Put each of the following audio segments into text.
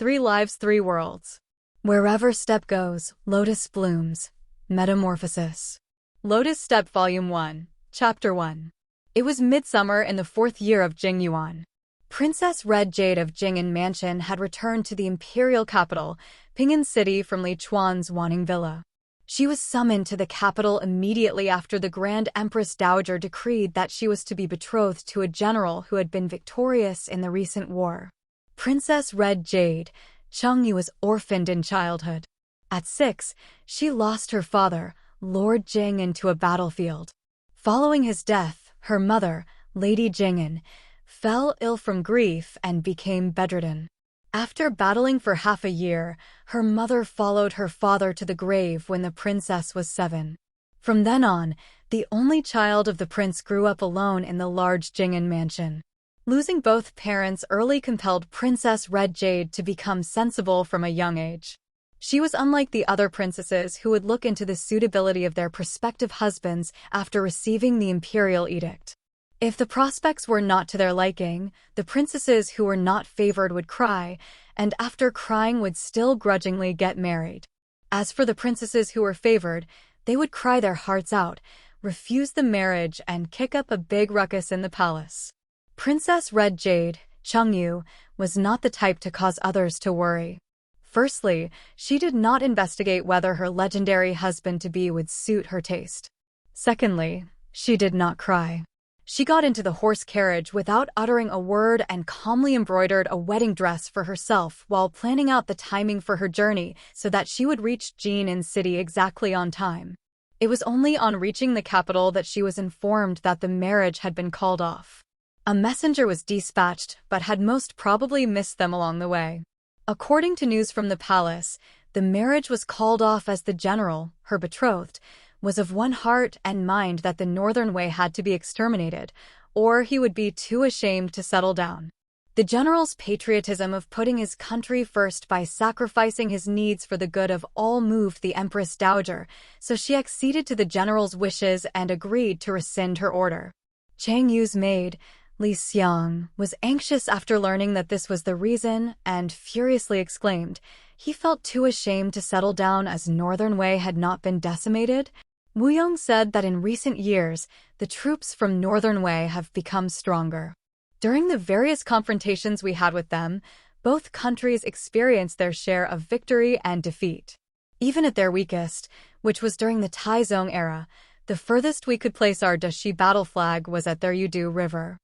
3 Lives, 3 Worlds. Wherever step goes, Lotus blooms. Metamorphosis. Lotus Step Volume 1, Chapter 1. It was midsummer in the 4th year of Jing Yuan. Princess Red Jade of Jing'an Mansion had returned to the imperial capital, Ping'an City, from Li Chuan's Wanning Villa. She was summoned to the capital immediately after the Grand Empress Dowager decreed that she was to be betrothed to a general who had been victorious in the recent war. Princess Red Jade, Changyu, was orphaned in childhood. At 6, she lost her father, Lord Jing'an, to a battlefield. Following his death, her mother, Lady Jing'an, fell ill from grief and became bedridden. After battling for half a year, her mother followed her father to the grave when the princess was 7. From then on, the only child of the prince grew up alone in the large Jing'an mansion. Losing both parents early compelled Princess Red Jade to become sensible from a young age. She was unlike the other princesses who would look into the suitability of their prospective husbands after receiving the imperial edict. If the prospects were not to their liking, the princesses who were not favored would cry, and after crying would still grudgingly get married. As for the princesses who were favored, they would cry their hearts out, refuse the marriage, and kick up a big ruckus in the palace. Princess Red Jade, Changyu, was not the type to cause others to worry. Firstly, she did not investigate whether her legendary husband-to-be would suit her taste. Secondly, she did not cry. She got into the horse carriage without uttering a word and calmly embroidered a wedding dress for herself while planning out the timing for her journey so that she would reach Jing'an City exactly on time. It was only on reaching the capital that she was informed that the marriage had been called off. A messenger was dispatched but had most probably missed them along the way. According to news from the palace, the marriage was called off as the general, her betrothed, was of one heart and mind that the Northern Way had to be exterminated, or he would be too ashamed to settle down. The general's patriotism of putting his country first by sacrificing his needs for the good of all moved the Empress Dowager, so she acceded to the general's wishes and agreed to rescind her order. Chang Yu's maid, Li Xiang, was anxious after learning that this was the reason and furiously exclaimed, he felt too ashamed to settle down as Northern Way had not been decimated. Wu Yong said that in recent years, the troops from Northern Way have become stronger. During the various confrontations we had with them, both countries experienced their share of victory and defeat. Even at their weakest, which was during the Taizong era, the furthest we could place our Dashi battle flag was at their Yudu River.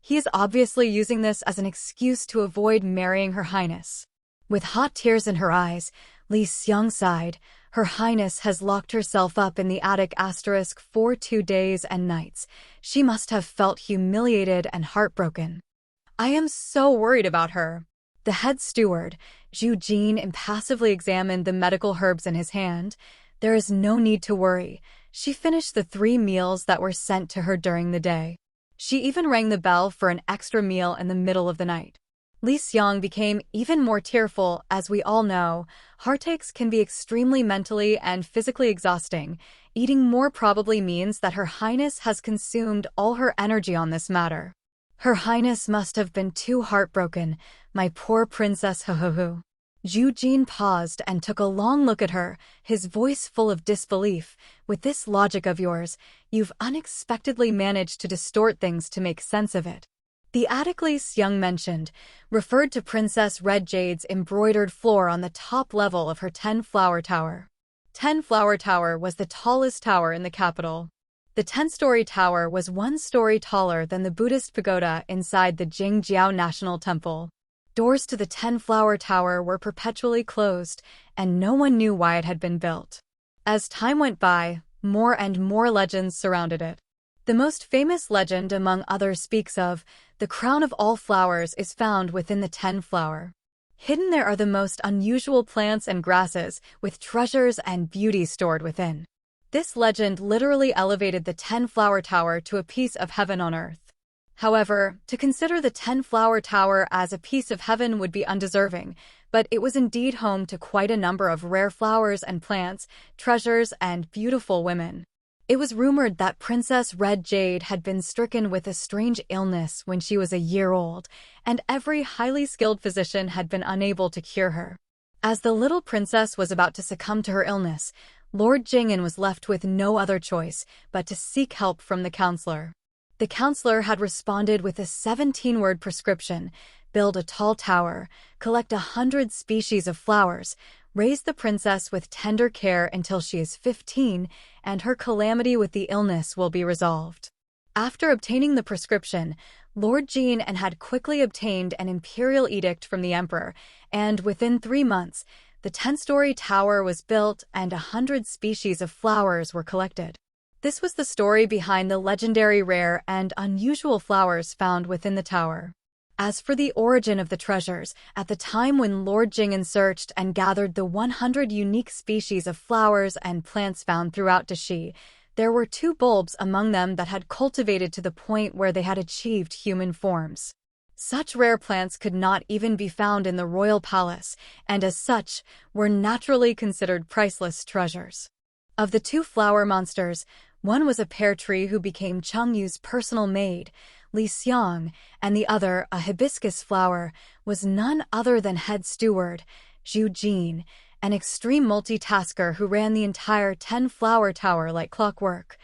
He is obviously using this as an excuse to avoid marrying Her Highness. With hot tears in her eyes, Li Xiang sighed. Her Highness has locked herself up in the attic for 2 days and nights. She must have felt humiliated and heartbroken. I am so worried about her. The head steward, Zhu Jin, impassively examined the medical herbs in his hand. There is no need to worry. She finished the 3 meals that were sent to her during the day. She even rang the bell for an extra meal in the middle of the night. Li Xiang became even more tearful. As we all know, heartaches can be extremely mentally and physically exhausting. Eating more probably means that Her Highness has consumed all her energy on this matter. Her Highness must have been too heartbroken, my poor princess. Ho. Zhu Jin paused and took a long look at her, his voice full of disbelief. With this logic of yours, you've unexpectedly managed to distort things to make sense of it. The attic Li Xiang mentioned referred to Princess Red Jade's embroidered floor on the top level of her 10-flower tower. 10-flower tower was the tallest tower in the capital. The 10-story tower was 1 story taller than the Buddhist pagoda inside the Jingjiao National Temple. Doors to the 10-flower tower were perpetually closed, and no one knew why it had been built. As time went by, more and more legends surrounded it. The most famous legend among others speaks of the crown of all flowers is found within the 10-flower. Hidden there are the most unusual plants and grasses, with treasures and beauty stored within. This legend literally elevated the 10-flower tower to a piece of heaven on earth. However, to consider the 10-flower tower as a piece of heaven would be undeserving, but it was indeed home to quite a number of rare flowers and plants, treasures, and beautiful women. It was rumored that Princess Red Jade had been stricken with a strange illness when she was a year old, and every highly skilled physician had been unable to cure her. As the little princess was about to succumb to her illness, Lord Jing'an was left with no other choice but to seek help from the counselor. The counselor had responded with a 17-word prescription: build a tall tower, collect 100 species of flowers, raise the princess with tender care until she is 15, and her calamity with the illness will be resolved. After obtaining the prescription, Lord Jing'an had quickly obtained an imperial edict from the emperor, and within 3 months, the 10-story tower was built and 100 species of flowers were collected. This was the story behind the legendary rare and unusual flowers found within the tower. As for the origin of the treasures, at the time when Lord Jing'an searched and gathered the 100 unique species of flowers and plants found throughout Dashi, there were 2 bulbs among them that had cultivated to the point where they had achieved human forms. Such rare plants could not even be found in the royal palace, and as such, were naturally considered priceless treasures. Of the 2 flower monsters, one was a pear tree who became Chengyu's personal maid, Li Xiang, and the other, a hibiscus flower, was none other than head steward, Zhu Jin, an extreme multitasker who ran the entire 10-flower tower like clockwork,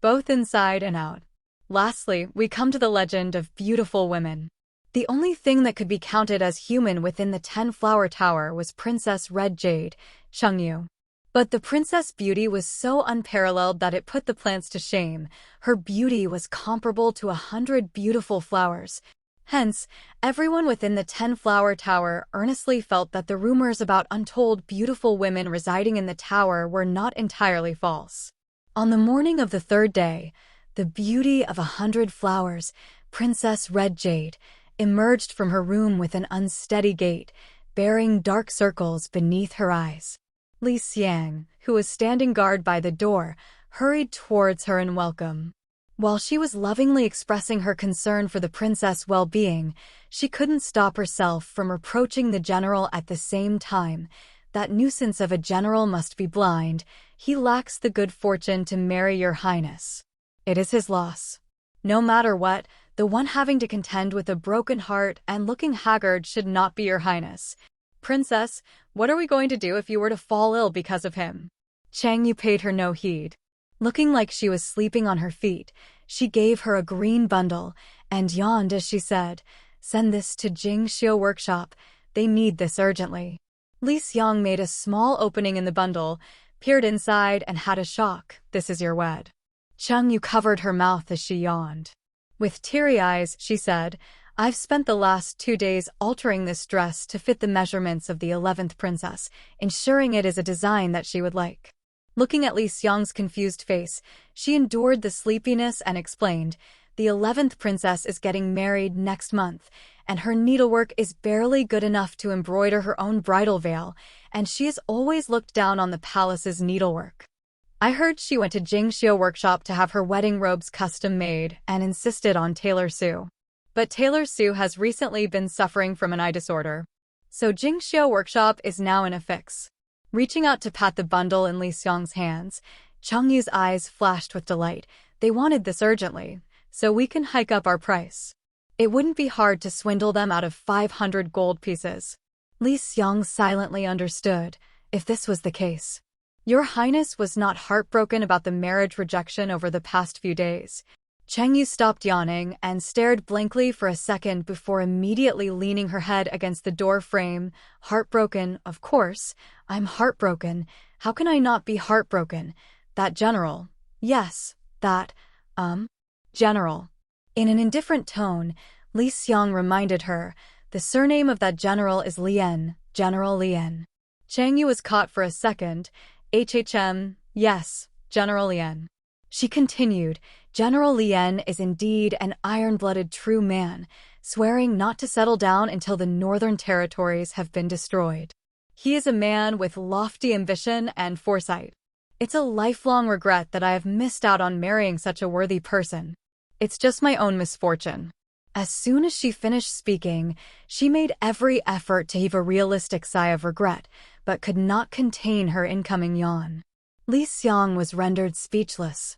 both inside and out. Lastly, we come to the legend of beautiful women. The only thing that could be counted as human within the 10-flower tower was Princess Red Jade, Chengyu. But the princess' beauty was so unparalleled that it put the plants to shame. Her beauty was comparable to 100 beautiful flowers. Hence, everyone within the 10-flower tower earnestly felt that the rumors about untold beautiful women residing in the tower were not entirely false. On the morning of the 3rd day, the beauty of 100 flowers, Princess Red Jade, emerged from her room with an unsteady gait, bearing dark circles beneath her eyes. Li Xiang, who was standing guard by the door, hurried towards her in welcome. While she was lovingly expressing her concern for the princess' well-being, she couldn't stop herself from reproaching the general at the same time. That nuisance of a general must be blind. He lacks the good fortune to marry your highness. It is his loss. No matter what, the one having to contend with a broken heart and looking haggard should not be your highness. Princess, what are we going to do if you were to fall ill because of him? Chengyu paid her no heed. Looking like she was sleeping on her feet, she gave her a green bundle and yawned as she said, "Send this to Jingxiu workshop. They need this urgently." Li Xiang made a small opening in the bundle, peered inside and had a shock. "This is your wed." Chengyu covered her mouth as she yawned. With teary eyes, she said, "I've spent the last 2 days altering this dress to fit the measurements of the 11th princess, ensuring it is a design that she would like." Looking at Li Xiang's confused face, she endured the sleepiness and explained, "The 11th princess is getting married next month, and her needlework is barely good enough to embroider her own bridal veil, and she has always looked down on the palace's needlework. I heard she went to Jingxiu workshop to have her wedding robes custom made and insisted on Tailor Sue. But Tailor Sue has recently been suffering from an eye disorder. So Jingxiu workshop is now in a fix." Reaching out to pat the bundle in Li Xiang's hands, Chengyu's eyes flashed with delight. "They wanted this urgently, so we can hike up our price. It wouldn't be hard to swindle them out of 500 gold pieces." Li Xiang silently understood, if this was the case. Your Highness was not heartbroken about the marriage rejection over the past few days. Chengyu stopped yawning and stared blankly for a second before immediately leaning her head against the door frame. "Heartbroken, of course. I'm heartbroken. How can I not be heartbroken? That general." "Yes, that, general." In an indifferent tone, Li Xiang reminded her, "The surname of that general is Lien, General Lien." Chengyu was caught for a second. Yes, General Lien." She continued, "General Lien is indeed an iron-blooded true man, swearing not to settle down until the northern territories have been destroyed. He is a man with lofty ambition and foresight. It's a lifelong regret that I have missed out on marrying such a worthy person. It's just my own misfortune." As soon as she finished speaking, she made every effort to heave a realistic sigh of regret, but could not contain her incoming yawn. Li Xiang was rendered speechless.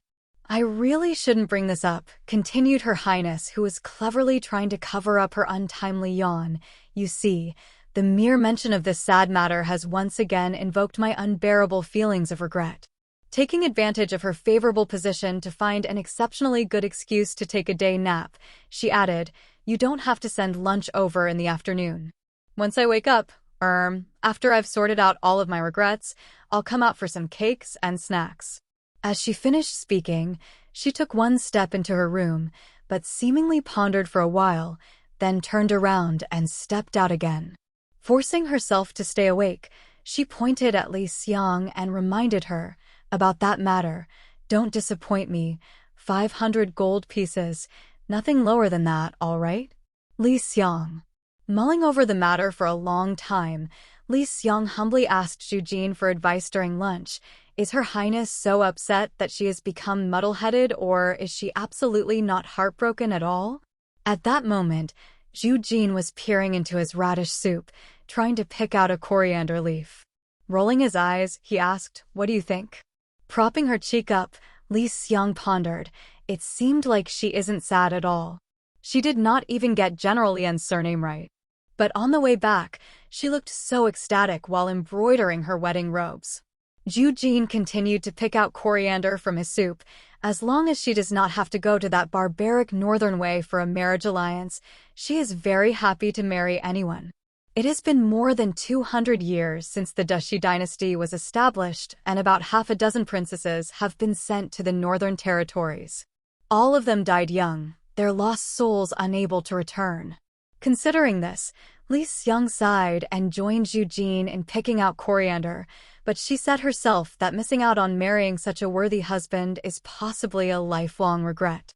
I really shouldn't bring this up, continued Her Highness, who was cleverly trying to cover up her untimely yawn. You see, the mere mention of this sad matter has once again invoked my unbearable feelings of regret. Taking advantage of her favorable position to find an exceptionally good excuse to take a day nap, she added, you don't have to send lunch over in the afternoon. Once I wake up, after I've sorted out all of my regrets, I'll come out for some cakes and snacks. As she finished speaking, she took one step into her room, but seemingly pondered for a while, then turned around and stepped out again. Forcing herself to stay awake, she pointed at Li Xiang and reminded her, about that matter, don't disappoint me, 500 gold pieces, nothing lower than that, all right? Li Xiang. Mulling over the matter for a long time, Li Xiang humbly asked Zhu Jin for advice during lunch. Is Her Highness so upset that she has become muddle-headed, or is she absolutely not heartbroken at all? At that moment, Zhu Jin was peering into his radish soup, trying to pick out a coriander leaf. Rolling his eyes, he asked, what do you think? Propping her cheek up, Li Xiang pondered. It seemed like she isn't sad at all. She did not even get General Lian's surname right. But on the way back, she looked so ecstatic while embroidering her wedding robes. Zhu Jin continued to pick out coriander from his soup. As long as she does not have to go to that barbaric northern way for a marriage alliance, she is very happy to marry anyone. It has been more than 200 years since the Dashi dynasty was established, and about half a dozen princesses have been sent to the northern territories. All of them died young, their lost souls unable to return. Considering this, Li Xiang sighed and joined Zhu Jin in picking out coriander, but she said herself that missing out on marrying such a worthy husband is possibly a lifelong regret.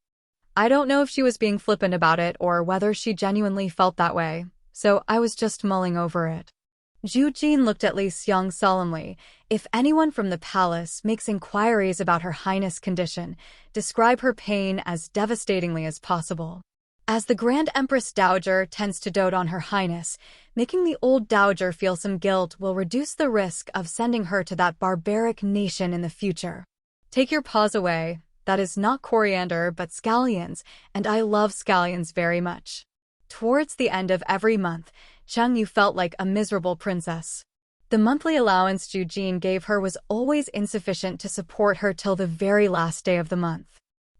I don't know if she was being flippant about it or whether she genuinely felt that way, so I was just mulling over it. Zhu Jin looked at Li Xiang solemnly. If anyone from the palace makes inquiries about Her Highness' condition, describe her pain as devastatingly as possible. As the Grand Empress Dowager tends to dote on Her Highness, making the old Dowager feel some guilt will reduce the risk of sending her to that barbaric nation in the future. Take your paws away. That is not coriander but scallions, and I love scallions very much. Towards the end of every month, Cheng Yu felt like a miserable princess. The monthly allowance Zhu Jin gave her was always insufficient to support her till the very last day of the month.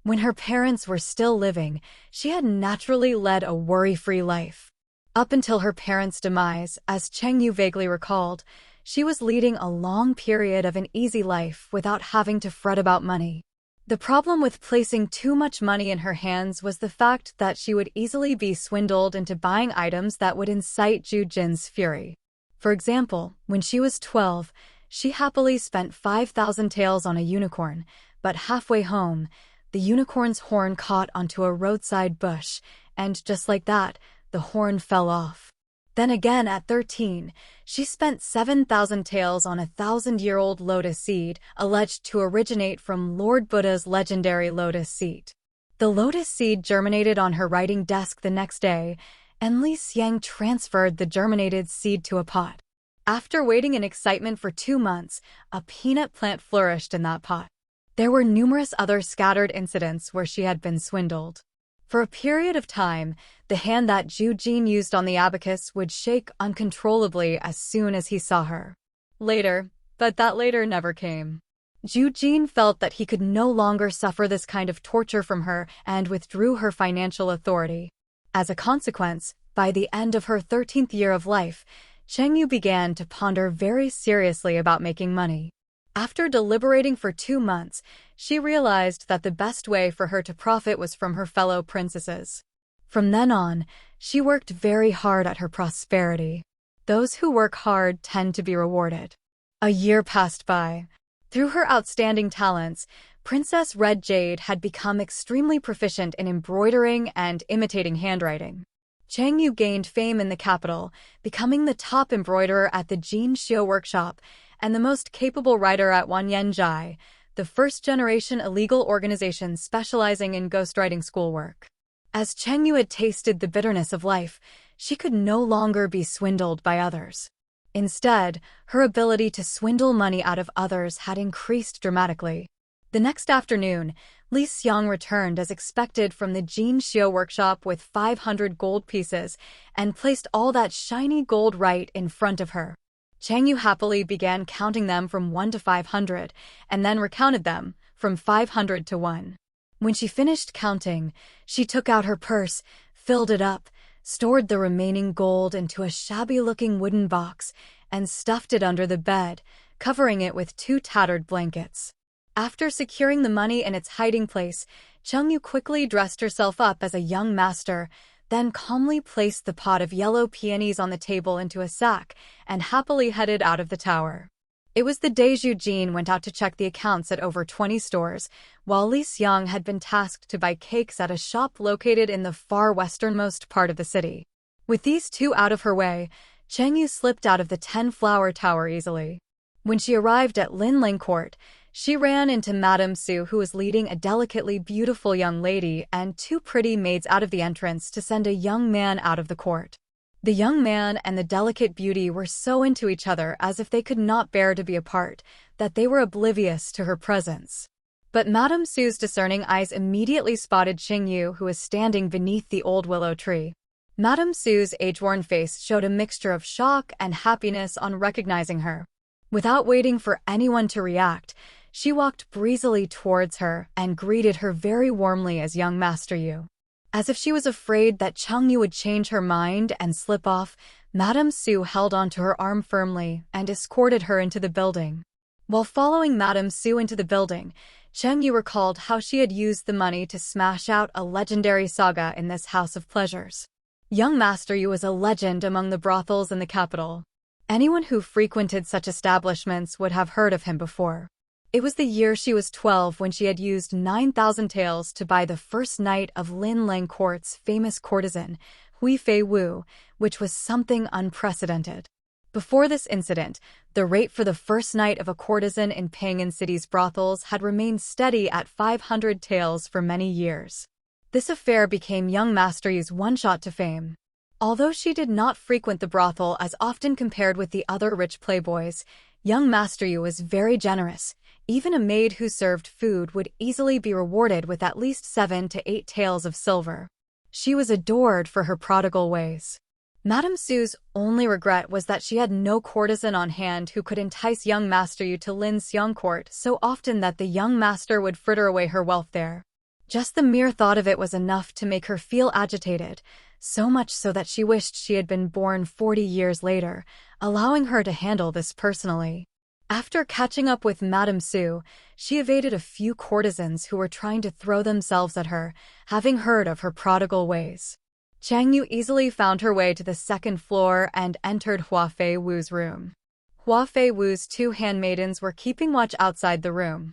When her parents were still living, she had naturally led a worry-free life. Up until her parents' demise, as Cheng Yu vaguely recalled, she was leading a long period of an easy life without having to fret about money. The problem with placing too much money in her hands was the fact that she would easily be swindled into buying items that would incite Zhu Jin's fury. For example, when she was 12, she happily spent 5,000 taels on a unicorn, but halfway home, the unicorn's horn caught onto a roadside bush, and just like that, the horn fell off. Then again at 13, she spent 7,000 taels on a 1,000-year-old lotus seed, alleged to originate from Lord Buddha's legendary lotus seed. The lotus seed germinated on her writing desk the next day, and Li Xiang transferred the germinated seed to a pot. After waiting in excitement for 2 months, a peanut plant flourished in that pot. There were numerous other scattered incidents where she had been swindled. For a period of time, the hand that Zhu Jin used on the abacus would shake uncontrollably as soon as he saw her. Later, but that later never came. Zhu Jin felt that he could no longer suffer this kind of torture from her and withdrew her financial authority. As a consequence, by the end of her 13th year of life, Cheng Yu began to ponder very seriously about making money. After deliberating for 2 months, she realized that the best way for her to profit was from her fellow princesses. From then on, she worked very hard at her prosperity. Those who work hard tend to be rewarded. A year passed by. Through her outstanding talents, Princess Red Jade had become extremely proficient in embroidering and imitating handwriting. Cheng Yu gained fame in the capital, becoming the top embroiderer at the Jin Xiu workshop and the most capable writer at Wanyanjai, the first-generation illegal organization specializing in ghostwriting schoolwork. As Cheng Yu had tasted the bitterness of life, she could no longer be swindled by others. Instead, her ability to swindle money out of others had increased dramatically. The next afternoon, Li Xiang returned as expected from the Jin Xiu workshop with 500 gold pieces and placed all that shiny gold right in front of her. Chang Yu happily began counting them from 1 to 500 and then recounted them from 500 to 1. When she finished counting, she took out her purse, filled it up, stored the remaining gold into a shabby-looking wooden box, and stuffed it under the bed, covering it with 2 tattered blankets. After securing the money in its hiding place, Chang Yu quickly dressed herself up as a young master, then calmly placed the pot of yellow peonies on the table into a sack and happily headed out of the tower. It was the day Zhu Jin went out to check the accounts at over 20 stores, while Li Xiang had been tasked to buy cakes at a shop located in the far westernmost part of the city. With these two out of her way, Chang Yu slipped out of the 10-flower tower easily. When she arrived at Linling Court, she ran into Madame Su, who was leading a delicately beautiful young lady and 2 pretty maids out of the entrance to send a young man out of the court. The young man and the delicate beauty were so into each other as if they could not bear to be apart, that they were oblivious to her presence. But Madame Su's discerning eyes immediately spotted Xing Yu, who was standing beneath the old willow tree. Madame Su's age-worn face showed a mixture of shock and happiness on recognizing her. Without waiting for anyone to react, she walked breezily towards her and greeted her very warmly as young Master Yu. As if she was afraid that Chang Yu would change her mind and slip off, Madame Su held onto her arm firmly and escorted her into the building. While following Madame Su into the building, Chang Yu recalled how she had used the money to smash out a legendary saga in this house of pleasures. Young Master Yu was a legend among the brothels in the capital. Anyone who frequented such establishments would have heard of him before. It was the year she was 12 when she had used 9,000 taels to buy the first night of Lin Lang Court's famous courtesan, Hui Fei Wu, which was something unprecedented. Before this incident, the rate for the first night of a courtesan in Pang'an City's brothels had remained steady at 500 taels for many years. This affair became young Master Yu's one-shot to fame. Although she did not frequent the brothel as often compared with the other rich playboys, young Master Yu was very generous. Even a maid who served food would easily be rewarded with at least 7 to 8 taels of silver. She was adored for her prodigal ways. Madame Su's only regret was that she had no courtesan on hand who could entice young Master Yu to Lin Xiang Court so often that the young master would fritter away her wealth there. Just the mere thought of it was enough to make her feel agitated, so much so that she wished she had been born 40 years later, allowing her to handle this personally. After catching up with Madame Su, she evaded a few courtesans who were trying to throw themselves at her, having heard of her prodigal ways. Chang Yu easily found her way to the 2nd floor and entered Hua Fei Wu's room. Hua Fei Wu's 2 handmaidens were keeping watch outside the room.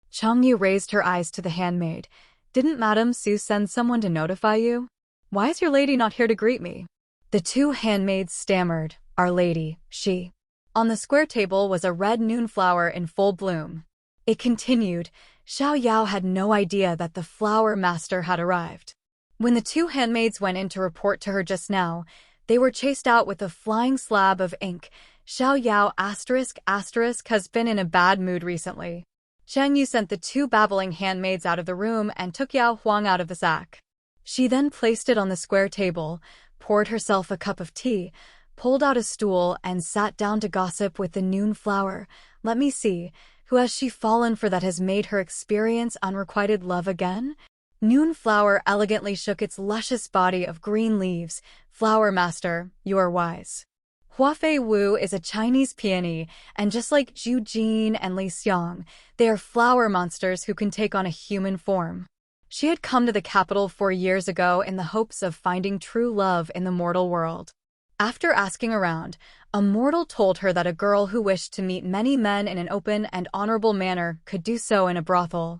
Chang Yu raised her eyes to the handmaid. "Didn't Madame Su send someone to notify you? Why is your lady not here to greet me?" The 2 handmaids stammered, "Our lady, she..." On the square table was a red noonflower in full bloom. It continued, Xiao Yao had no idea that the flower master had arrived. When the 2 handmaids went in to report to her just now, they were chased out with a flying slab of ink. Xiao Yao *** has been in a bad mood recently. Chang Yu sent the 2 babbling handmaids out of the room and took Yao Huang out of the sack. She then placed it on the square table, poured herself a cup of tea, pulled out a stool and sat down to gossip with the noon flower. "Let me see, who has she fallen for that has made her experience unrequited love again?" Noon flower elegantly shook its luscious body of green leaves. "Flower master, you are wise. Hua Fei Wu is a Chinese peony, and just like Zhu Jin and Li Xiang, they are flower monsters who can take on a human form." She had come to the capital 4 years ago in the hopes of finding true love in the mortal world. After asking around, a mortal told her that a girl who wished to meet many men in an open and honorable manner could do so in a brothel.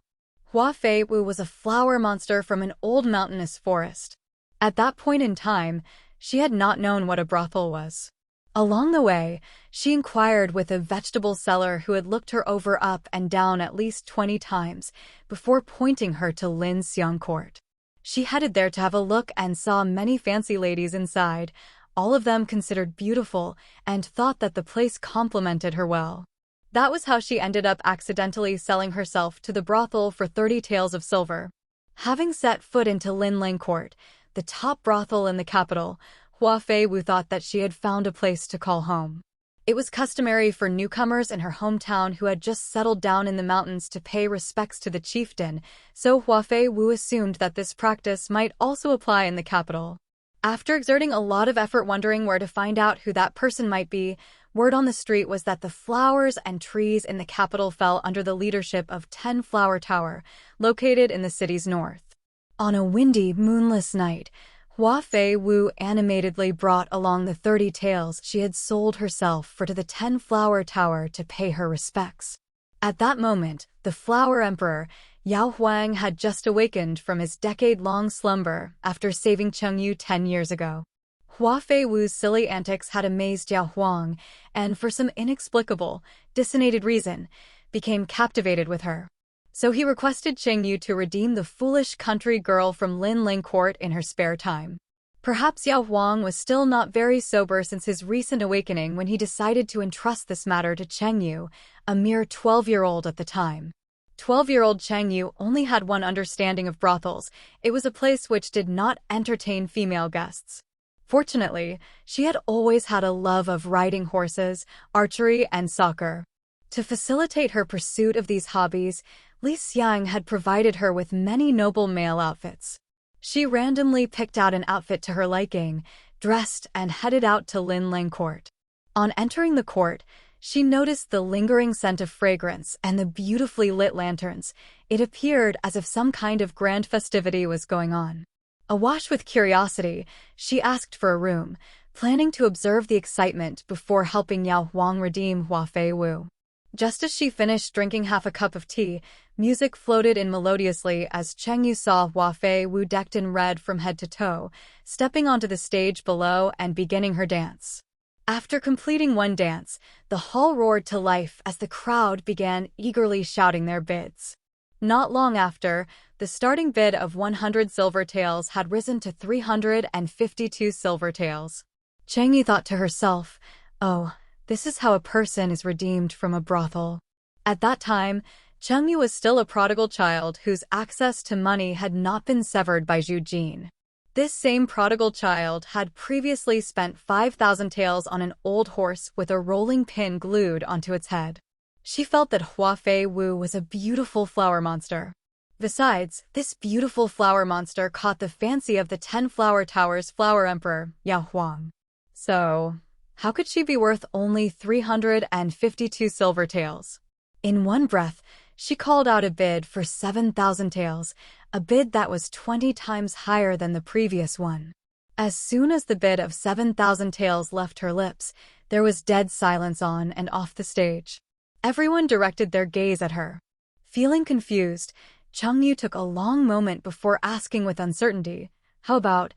Hua Fei Wu was a flower monster from an old mountainous forest. At that point in time, she had not known what a brothel was. Along the way, she inquired with a vegetable seller who had looked her over up and down at least 20 times before pointing her to Lin Xiang Court. She headed there to have a look and saw many fancy ladies inside, all of them considered beautiful, and thought that the place complimented her well. That was how she ended up accidentally selling herself to the brothel for 30 taels of silver. Having set foot into Linlang Court, the top brothel in the capital, Hua Feiwu thought that she had found a place to call home. It was customary for newcomers in her hometown who had just settled down in the mountains to pay respects to the chieftain, so Hua Feiwu assumed that this practice might also apply in the capital. After exerting a lot of effort wondering where to find out who that person might be, word on the street was that the flowers and trees in the capital fell under the leadership of 10 Flower Tower, located in the city's north. On a windy, moonless night, Hua Feiwu animatedly brought along the 30 taels she had sold herself for to the 10 Flower Tower to pay her respects. At that moment, the Flower Emperor, Yao Huang, had just awakened from his decade-long slumber after saving Chengyu 10 years ago. Hua Feiwu's silly antics had amazed Yao Huang, and for some inexplicable, dissonant reason, became captivated with her. So he requested Chengyu to redeem the foolish country girl from Linlang Court in her spare time. Perhaps Yao Huang was still not very sober since his recent awakening when he decided to entrust this matter to Chengyu, a mere 12-year-old at the time. 12-year-old Chengyu only had one understanding of brothels: it was a place which did not entertain female guests. Fortunately, she had always had a love of riding horses, archery, and soccer. To facilitate her pursuit of these hobbies, Li Xiang had provided her with many noble male outfits. She randomly picked out an outfit to her liking, dressed, and headed out to Linlang Court. On entering the court, she noticed the lingering scent of fragrance and the beautifully lit lanterns. It appeared as if some kind of grand festivity was going on. Awash with curiosity, she asked for a room, planning to observe the excitement before helping Yao Huang redeem Hua Feiwu. Just as she finished drinking half a cup of tea, music floated in melodiously as Chengyu saw Hua Feiwu decked in red from head to toe, stepping onto the stage below and beginning her dance. After completing one dance, the hall roared to life as the crowd began eagerly shouting their bids. Not long after, the starting bid of 100 silver taels had risen to 352 silver taels. Chengyu thought to herself, "Oh, this is how a person is redeemed from a brothel." At that time, Chengyu was still a prodigal child whose access to money had not been severed by Zhu Jin. This same prodigal child had previously spent 5,000 taels on an old horse with a rolling pin glued onto its head. She felt that Hua Feiwu was a beautiful flower monster. Besides, this beautiful flower monster caught the fancy of the 10 Flower Tower's Flower Emperor, Yao Huang. So, how could she be worth only 352 silver taels? In one breath, she called out a bid for 7,000 taels, a bid that was 20 times higher than the previous one. As soon as the bid of 7,000 taels left her lips, there was dead silence on and off the stage. Everyone directed their gaze at her. Feeling confused, Chengyu took a long moment before asking with uncertainty, How about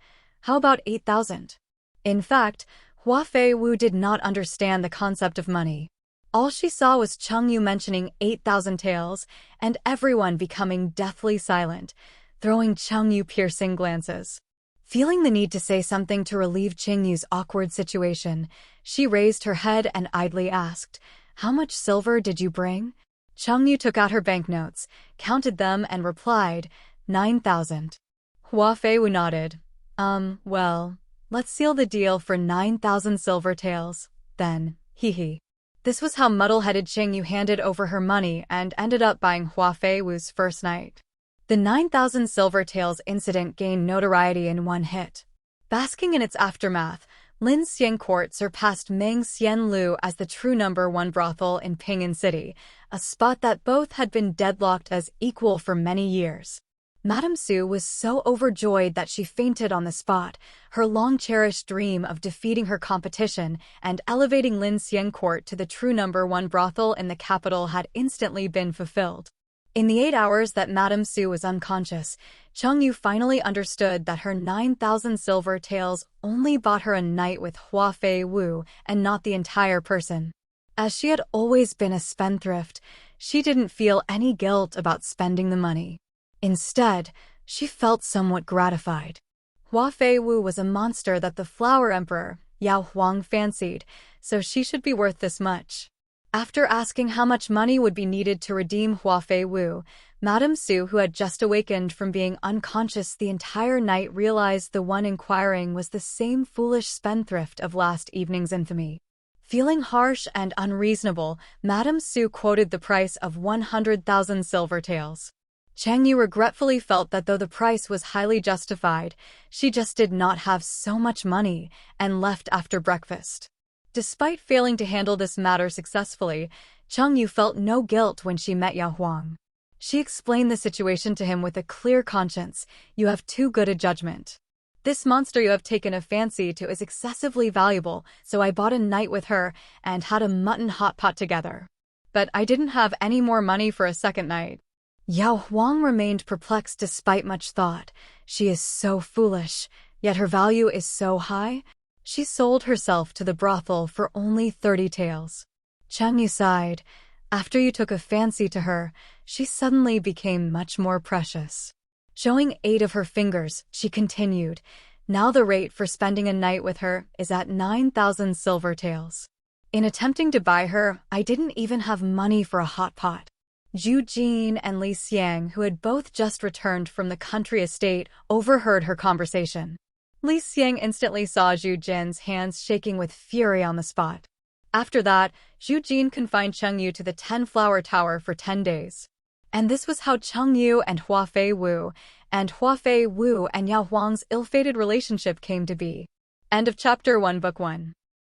8,000? In fact, Hua Feiwu did not understand the concept of money. All she saw was Chengyu mentioning 8,000 taels, and everyone becoming deathly silent, throwing Chengyu piercing glances. Feeling the need to say something to relieve Chengyu's awkward situation, she raised her head and idly asked, "How much silver did you bring?" Chengyu took out her banknotes, counted them, and replied, 9,000. Hua Feiwu nodded. Well, let's seal the deal for 9,000 silver taels, then, hee. This was how muddle-headed Chengyu handed over her money and ended up buying Hua Feiwu's first night. The 9,000 silver taels incident gained notoriety in one hit. Basking in its aftermath, Lin Xian Court surpassed Meng Xian Lu as the true #1 brothel in Pinyin City, a spot that both had been deadlocked as equal for many years. Madame Su was so overjoyed that she fainted on the spot. Her long-cherished dream of defeating her competition and elevating Lin Xian Court to the true #1 brothel in the capital had instantly been fulfilled. In the 8 hours that Madame Su was unconscious, Chengyu finally understood that her 9,000 silver taels only bought her a night with Hua Feiwu and not the entire person. As she had always been a spendthrift, she didn't feel any guilt about spending the money. Instead, she felt somewhat gratified. Hua Feiwu was a monster that the Flower Emperor, Yao Huang, fancied, so she should be worth this much. After asking how much money would be needed to redeem Huafei Wu, Madame Su, who had just awakened from being unconscious the entire night, realized the one inquiring was the same foolish spendthrift of last evening's infamy. Feeling harsh and unreasonable, Madame Su quoted the price of 100,000 silver taels. Chang Yu regretfully felt that though the price was highly justified, she just did not have so much money and left after breakfast. Despite failing to handle this matter successfully, Chang Yu felt no guilt when she met Yao Huang. She explained the situation to him with a clear conscience. "You have too good a judgment. This monster you have taken a fancy to is excessively valuable, so I bought a night with her and had a mutton hot pot together. But I didn't have any more money for a second night." Yao Huang remained perplexed despite much thought. She is so foolish, yet her value is so high. She sold herself to the brothel for only 30 taels. Chang Yu sighed. After you took a fancy to her, she suddenly became much more precious. Showing 8 of her fingers, she continued, "Now the rate for spending a night with her is at 9,000 silver taels. In attempting to buy her, I didn't even have money for a hot pot." Zhu Jin and Li Xiang, who had both just returned from the country estate, overheard her conversation. Li Xiang instantly saw Zhu Jin's hands shaking with fury on the spot. After that, Zhu Jin confined Cheng Yu to the 10-flower tower for 10 days. And this was how Cheng Yu and Huafei Wu and Yao Huang's ill-fated relationship came to be. End of Chapter 1, Book 1.